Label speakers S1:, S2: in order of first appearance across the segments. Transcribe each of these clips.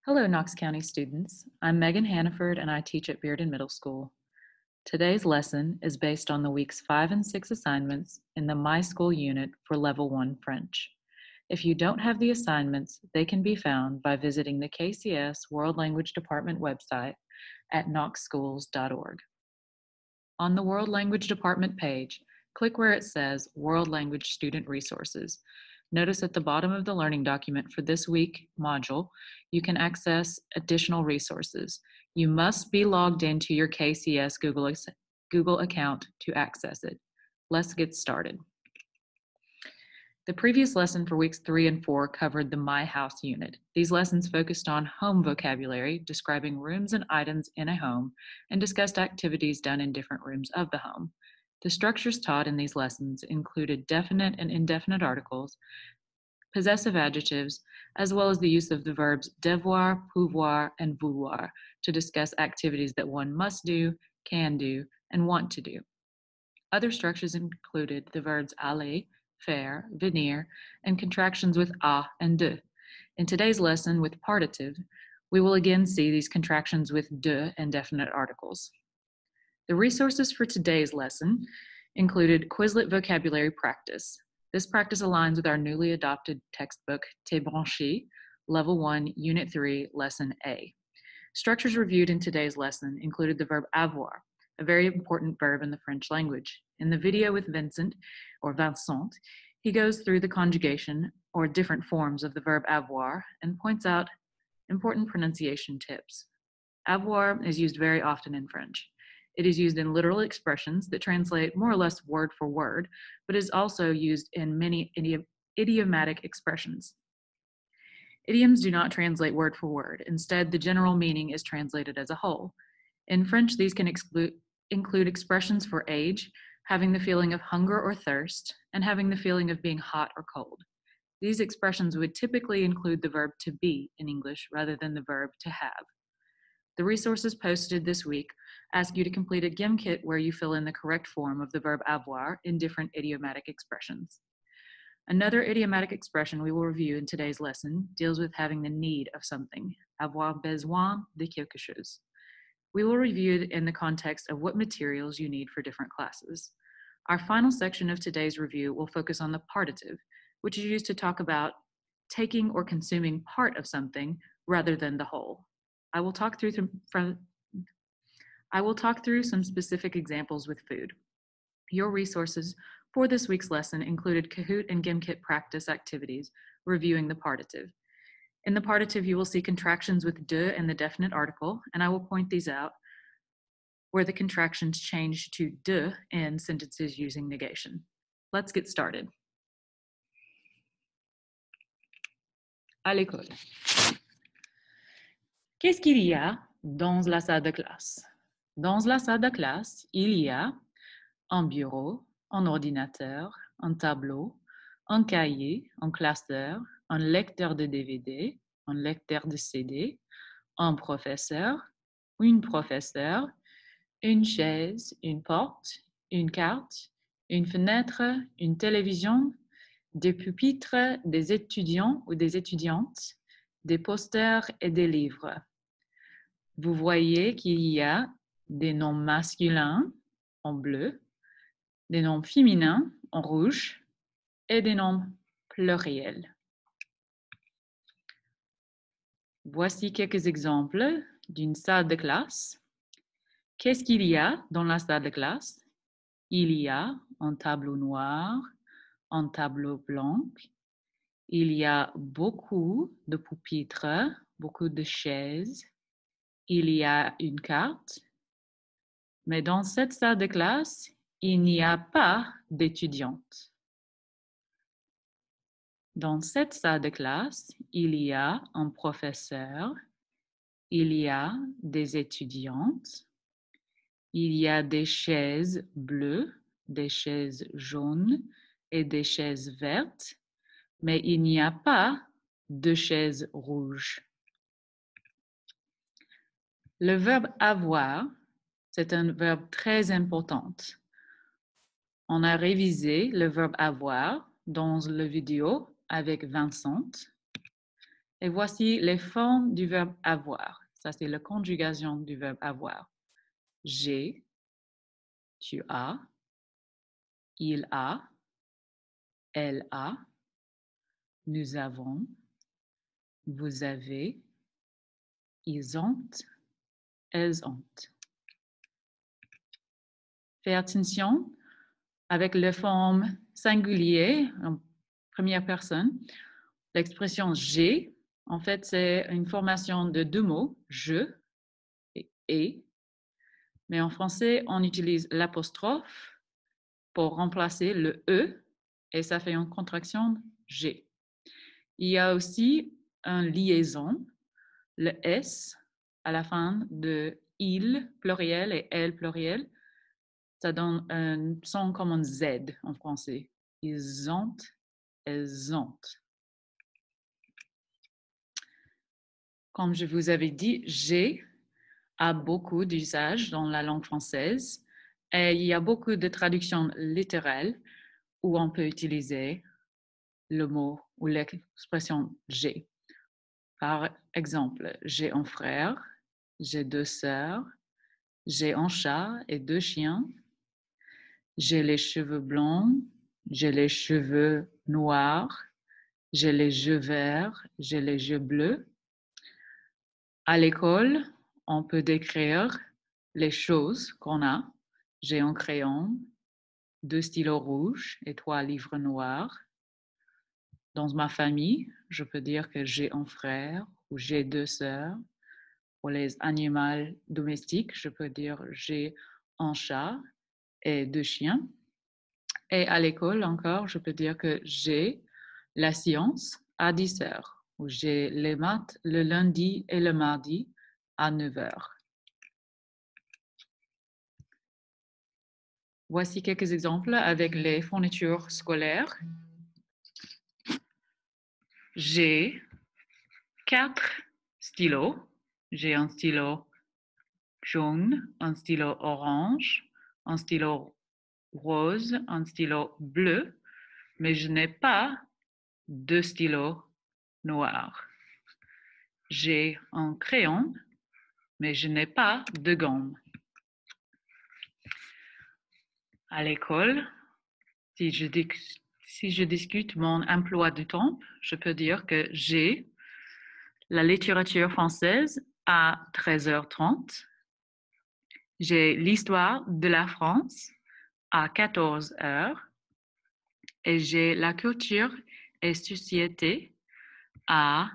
S1: Hello, Knox County students. I'm Megan Hannaford and I teach at Bearden Middle School. Today's lesson is based on the week's 5 and 6 assignments in the My School unit for Level 1 French. If you don't have the assignments, they can be found by visiting the KCS World Language Department website at knoxschools.org. On the World Language Department page, click where it says World Language Student Resources. Notice at the bottom of the learning document for this week module, you can access additional resources. You must be logged into your KCS Google account to access it. Let's get started. The previous lesson for weeks 3 and 4 covered the My House unit. These lessons focused on home vocabulary, describing rooms and items in a home, and discussed activities done in different rooms of the home. The structures taught in these lessons included definite and indefinite articles, possessive adjectives, as well as the use of the verbs devoir, pouvoir, and vouloir to discuss activities that one must do, can do, and want to do. Other structures included the verbs aller, faire, venir, and contractions with a and de. In today's lesson with partitive, we will again see these contractions with de and definite articles. The resources for today's lesson included Quizlet vocabulary practice. This practice aligns with our newly adopted textbook, T'es branché, Level 1, Unit 3, Lesson A. Structures reviewed in today's lesson included the verb avoir, a very important verb in the French language. In the video with Vincent, or Vincent, he goes through the conjugation or different forms of the verb avoir and points out important pronunciation tips. Avoir is used very often in French. It is used in literal expressions that translate more or less word for word, but is also used in many idiomatic expressions. Idioms do not translate word for word. Instead, the general meaning is translated as a whole. In French, these can include expressions for age, having the feeling of hunger or thirst, and having the feeling of being hot or cold. These expressions would typically include the verb to be in English rather than the verb to have. The resources posted this week ask you to complete a GimKit where you fill in the correct form of the verb avoir in different idiomatic expressions. Another idiomatic expression we will review in today's lesson deals with having the need of something, avoir besoin de quelque chose. We will review it in the context of what materials you need for different classes. Our final section of today's review will focus on the partitive, which is used to talk about taking or consuming part of something rather than the whole. I will talk through some specific examples with food. Your resources for this week's lesson included Kahoot and GimKit practice activities reviewing the partitive. In the partitive, you will see contractions with de and the definite article, and I will point these out where the contractions change to de in sentences using negation. Let's get started. À l'école. Qu'est-ce qu'il y a dans la salle de classe? Dans la salle de classe, il y a un bureau, un ordinateur, un tableau, un cahier, un classeur, un lecteur de DVD, un lecteur de CD, un professeur, une professeure, une chaise, une porte, une carte, une fenêtre, une télévision, des pupitres, des étudiants ou des étudiantes, des posters et des livres. Vous voyez qu'il y a des noms masculins en bleu, des noms féminins en rouge et des noms pluriels. Voici quelques exemples d'une salle de classe. Qu'est-ce qu'il y a dans la salle de classe? Il y a un tableau noir, un tableau blanc. Il y a beaucoup de pupitres, beaucoup de chaises. Il y a une carte. Mais dans cette salle de classe, il n'y a pas d'étudiantes. Dans cette salle de classe, il y a un professeur, il y a des étudiantes, il y a des chaises bleues, des chaises jaunes et des chaises vertes, mais il n'y a pas de chaises rouges. Le verbe avoir, c'est un verbe très important. On a révisé le verbe avoir dans la vidéo avec Vincent. Et voici les formes du verbe avoir. Ça, c'est la conjugation du verbe avoir. J'ai, tu as, il a, elle a, nous avons, vous avez, ils ont, elles ont. Fais attention avec les formes singulières en première personne. L'expression j'ai, en fait, c'est une formation de deux mots, je et. Mais en français, on utilise l'apostrophe pour remplacer le E et ça fait une contraction G. Il y a aussi une liaison, le S à la fin de il pluriel et elle pluriel. Ça donne un son comme un Z en français. Ils ont, elles ont. Comme je vous avais dit, j'ai a beaucoup d'usages dans la langue française et il y a beaucoup de traductions littérales où on peut utiliser le mot ou l'expression j'ai. Par exemple, j'ai un frère, j'ai deux sœurs, j'ai un chat et deux chiens, j'ai les cheveux blancs, j'ai les cheveux noirs, j'ai les yeux verts, j'ai les yeux bleus. À l'école, on peut décrire les choses qu'on a. J'ai un crayon, deux stylos rouges et trois livres noirs. Dans ma famille, je peux dire que j'ai un frère ou j'ai deux sœurs. Pour les animaux domestiques, je peux dire j'ai un chat et deux chiens. Et à l'école encore, je peux dire que j'ai la science à 10 heures, ou j'ai les maths le lundi et le mardi à 9 heures. Voici quelques exemples avec les fournitures scolaires. J'ai 4 stylos. J'ai un stylo jaune, un stylo orange, un stylo rose, un stylo bleu, mais je n'ai pas de stylos noirs. J'ai un crayon, mais je n'ai pas de gomme. À l'école, si je discute mon emploi du temps, je peux dire que j'ai la littérature française à 13h30. J'ai l'histoire de la France à 14h et j'ai la culture et société à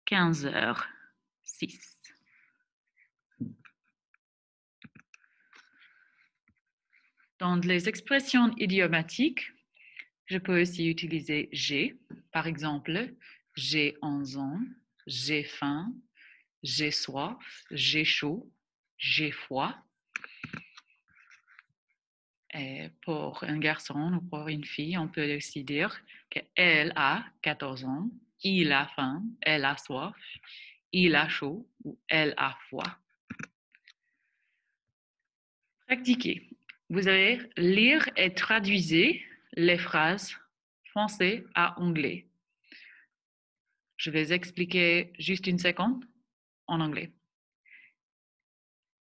S1: 15h06. Dans les expressions idiomatiques, je peux aussi utiliser j'ai. Par exemple, j'ai 11 ans, j'ai faim, j'ai soif, j'ai chaud, j'ai froid. Et pour un garçon ou pour une fille, on peut aussi dire qu'elle a 14 ans, il a faim, elle a soif, il a chaud ou elle a froid. Pratiquez. Vous allez lire et traduire les phrases français à anglais. Je vais expliquer juste une seconde en anglais.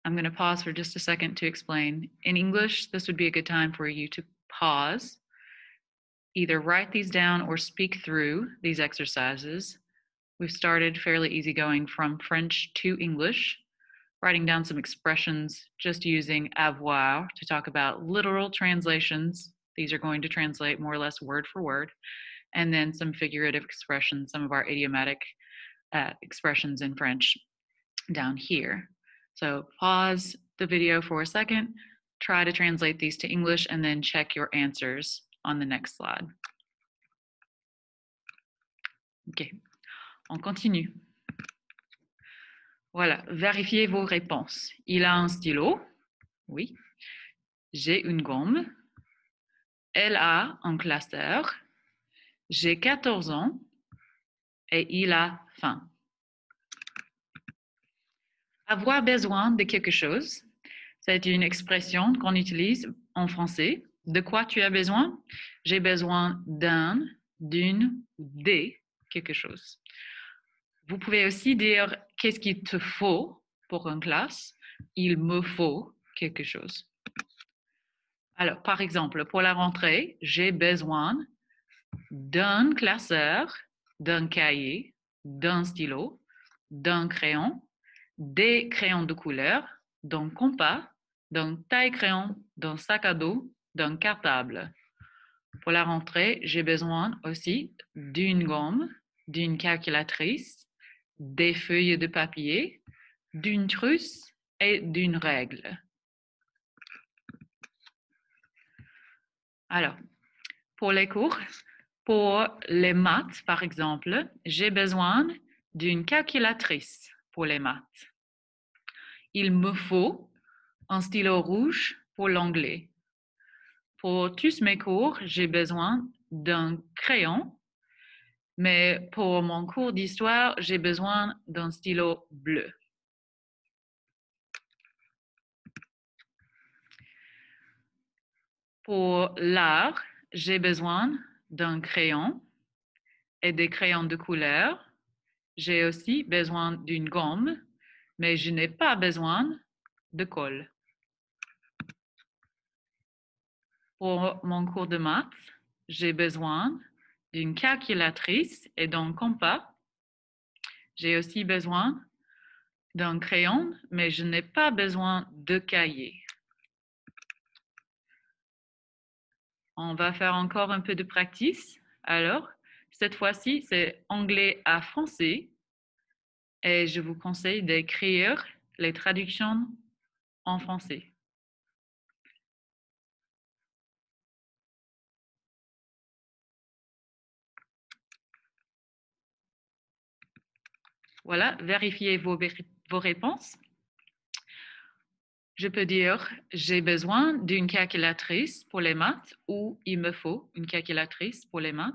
S1: I'm going to pause for just a second to explain. In English, this would be a good time for you to pause, either write these down or speak through these exercises. We've started fairly easygoing from French to English, writing down some expressions, just using avoir to talk about literal translations. These are going to translate more or less word for word, and then some figurative expressions, some of our idiomatic expressions in French down here. So pause the video for a second, try to translate these to English, and then check your answers on the next slide. OK, on continue. Voilà, vérifiez vos réponses. Il a un stylo, oui. J'ai une gomme. Elle a un classeur. J'ai 14 ans et il a faim. Avoir besoin de quelque chose, c'est une expression qu'on utilise en français. De quoi tu as besoin? J'ai besoin d'un, d'une ou des quelque chose. Vous pouvez aussi dire qu'est-ce qu'il te faut pour une classe. Il me faut quelque chose. Alors, par exemple, pour la rentrée, j'ai besoin d'un classeur, d'un cahier, d'un stylo, d'un crayon, des crayons de couleur, d'un compas, d'un taille-crayon, d'un sac à dos, d'un cartable. Pour la rentrée, j'ai besoin aussi d'une gomme, d'une calculatrice, des feuilles de papier, d'une trousse et d'une règle. Alors, pour les cours, pour les maths, par exemple, j'ai besoin d'une calculatrice pour les maths. Il me faut un stylo rouge pour l'anglais. Pour tous mes cours, j'ai besoin d'un crayon, mais pour mon cours d'histoire, j'ai besoin d'un stylo bleu. Pour l'art, j'ai besoin d'un crayon et des crayons de couleur. J'ai aussi besoin d'une gomme, mais je n'ai pas besoin de colle. Pour mon cours de maths, j'ai besoin d'une calculatrice et d'un compas. J'ai aussi besoin d'un crayon, mais je n'ai pas besoin de cahier. On va faire encore un peu de practice. Alors, cette fois-ci, c'est anglais à français et je vous conseille d'écrire les traductions en français. Voilà, vérifiez vos réponses. Je peux dire j'ai besoin d'une calculatrice pour les maths ou il me faut une calculatrice pour les maths.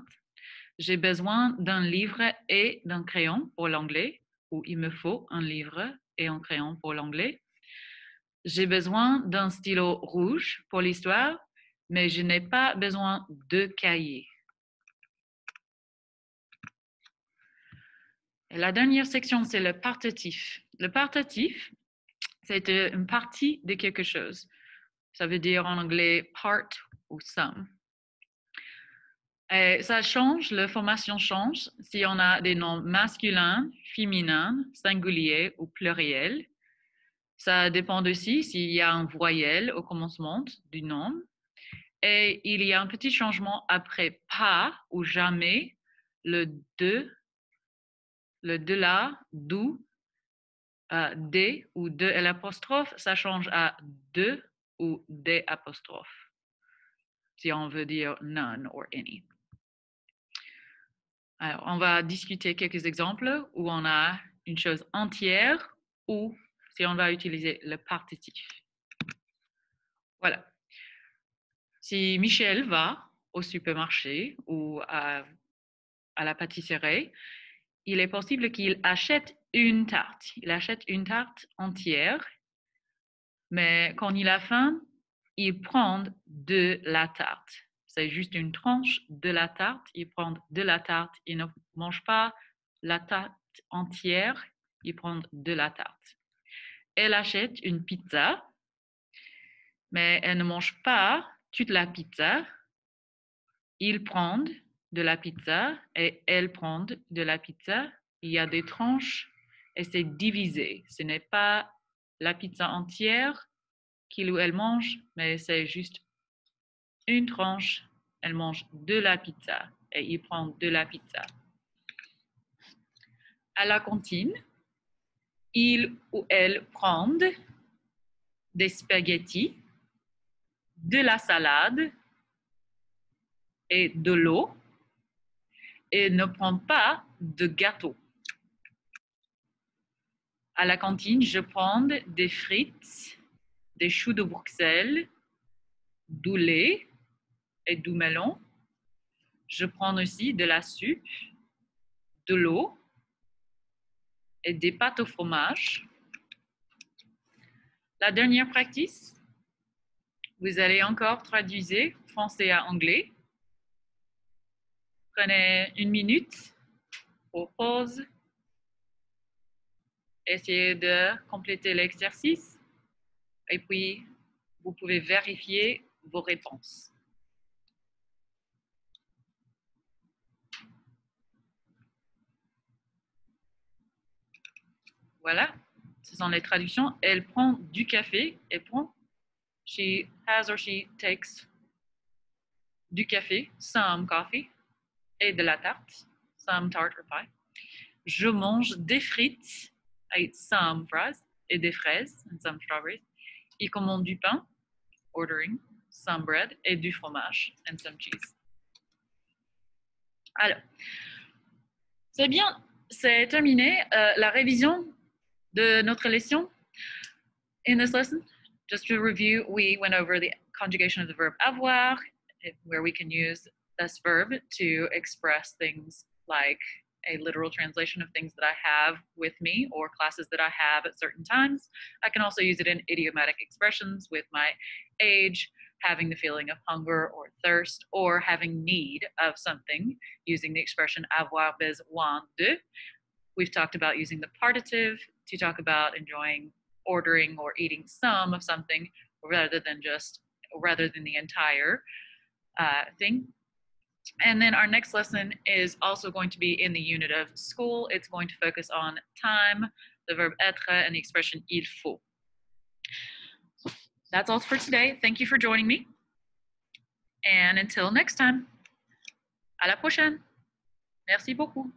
S1: J'ai besoin d'un livre et d'un crayon pour l'anglais ou il me faut un livre et un crayon pour l'anglais. J'ai besoin d'un stylo rouge pour l'histoire, mais je n'ai pas besoin de cahier. Et la dernière section, c'est le partitif. Le partitif, c'est une partie de quelque chose. Ça veut dire en anglais part ou some. Et ça change, la formation change si on a des noms masculins, féminins, singuliers ou pluriels. Ça dépend aussi s'il y a un voyelle au commencement du nom. Et il y a un petit changement après pas ou jamais, le de, le de là, d'où, des ou de et l'apostrophe, ça change à de ou des apostrophes. Si on veut dire none or any. Alors, on va discuter quelques exemples où on a une chose entière ou si on va utiliser le partitif. Voilà. Si Michel va au supermarché ou à la pâtisserie, il est possible qu'il achète une tarte. Il achète une tarte entière, mais quand il a faim, il prend de la tarte. C'est juste une tranche de la tarte. Il prend de la tarte. Il ne mange pas la tarte entière. Il prend de la tarte. Elle achète une pizza, mais elle ne mange pas toute la pizza. Il prend de la pizza et elle prend de la pizza. Il y a des tranches et c'est divisé. Ce n'est pas la pizza entière qu'il ou elle mange, mais c'est juste une tranche. Elle mange de la pizza et il prend de la pizza. À la cantine, il ou elle prend des spaghettis, de la salade et de l'eau et ne prend pas de gâteau. À la cantine, je prends des frites, des choux de Bruxelles, du lait et du melon. Je prends aussi de la soupe, de l'eau et des pâtes au fromage. La dernière practice, vous allez encore traduire français à anglais.
S2: Prenez une minute pour pause. Essayez de compléter l'exercice et puis vous pouvez vérifier vos réponses. Voilà, ce sont les traductions. Elle prend du café. Elle prend, she has or she takes du café, some coffee, et de la tarte, some tart or pie. Je mange des frites, I eat some fries, et des fraises, and some strawberries. Il commande du pain, ordering, some bread, et du fromage, and some cheese. Alors, c'est bien, c'est terminé la révision de notre leçon. In this lesson, just to review, we went over the conjugation of the verb avoir, where we can use this verb to express things like a literal translation of things that I have with me or classes that I have at certain times. I can also use it in idiomatic expressions with my age, having the feeling of hunger or thirst, or having need of something, using the expression avoir besoin de. We've talked about using the partitive to talk about enjoying ordering or eating some of something rather than the entire thing. And then our next lesson is also going to be in the unit of school. It's going to focus on time, the verb être, and the expression il faut. That's all for today. Thank you for joining me. And until next time, à la prochaine. Merci beaucoup.